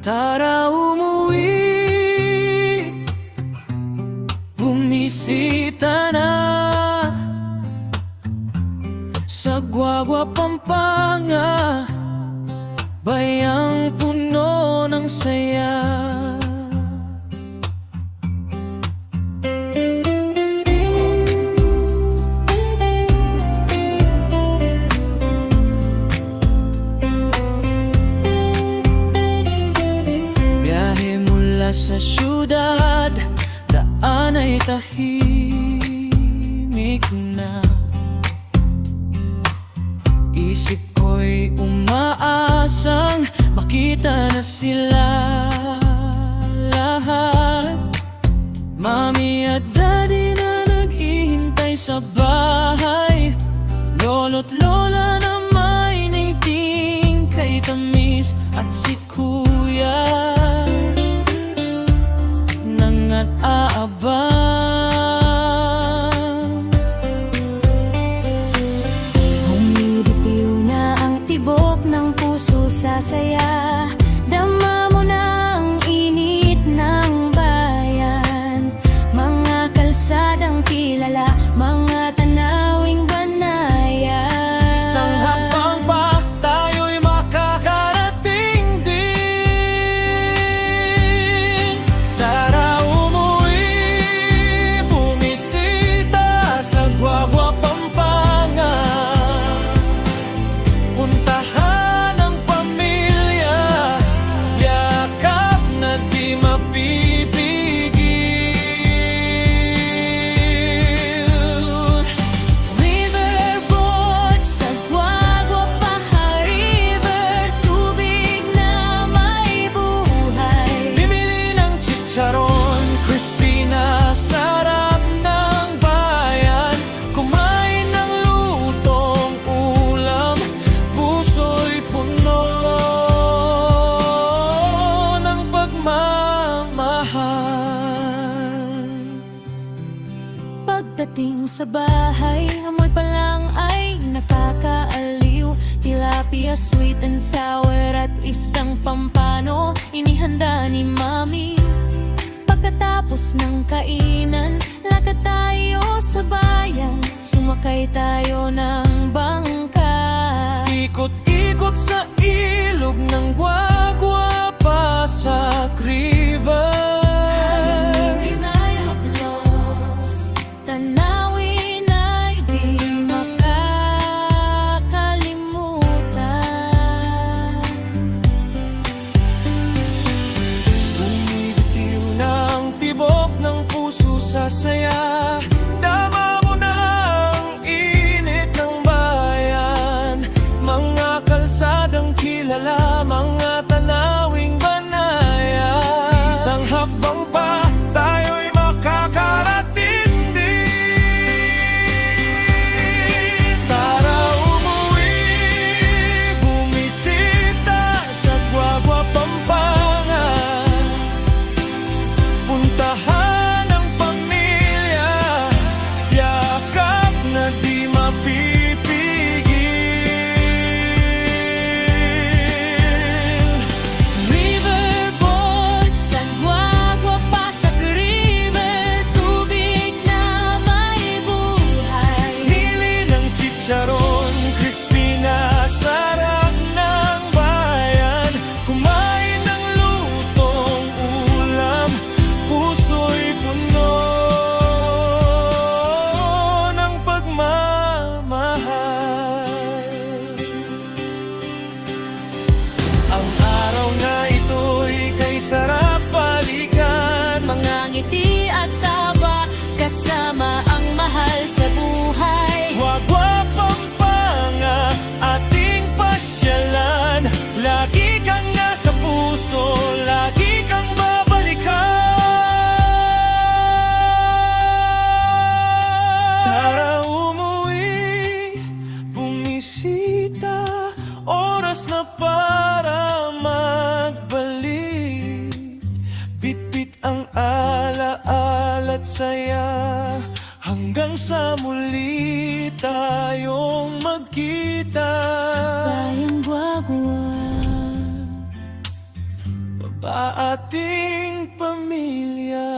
Tara umuwi, bumisita na sa Guagua, Pampanga, bayang puno ng saya. Sa syudad, daan ay tahimik na. Isip ko'y umaasang makita na sila lahat. Mami at daddy na naghihintay sa bahay, lolo't lola na may naiting kay tamis, at si kuya at aabang. Humibitiw na ang tibok ng puso sa saya. Dama mo na ang init ng bayan. Mga kalsadang kilala, mga tanawing banaya. Isang hakbang pa tayo'y makakarating din. Tara Guagua, Pampanga, puntahan ang pamilya, yakap na di mapipigil. Riverboat sa Guagua, Paha-River, tubig na may buhay. Bibili ng chicharon, crispy na sarap ng bayan. Kumain ng lutong ulam, puso'y puno ng pagmamahal. Pagdating sa bahay, amoy pa lang ay nakakaaliw. Tilapia, sweet and sour at istang pampano, inihanda ni mami. Pagkatapos ng kainan, lakad tayo sa bayan, sumakay tayo ng bangka. Ikot-ikot sa ilog ng Guagua, Pasag River. Tanawin ay di makakalimutan. Bumibitiw ng tibok ng puso sa saya. Dama mo na ang init ng bayan. Mga kalsadang kilala, mga tanawing banaya. Isang hakbang pa tayo'y makakarating din. Tara umuwi, bumisita sa Guagua, Pampanga, puntahan ang pamilya, yakap na di mapipigil. Riverboat sa Guagua, Pasag River, tubig na may buhay. Hili ng chicharon, crispy na sarap ng bayan. Kumain ng lutong ulam, puso'y puno ng pagmamahal. Ang araw na ito'y kay sarap balikan. Mga ngiti at taba, kasama ang mahal sa buhay. Guagua, Pampanga, ating pasyalan. Lagi kang nasa puso, lagi kang babalikan. Tara umuwi, bumisita, oras na para magbalik. Bitbit ang alaala at saya, hanggang sa muli tayong magkita. Bayang Guagua, Ba ating pamilya.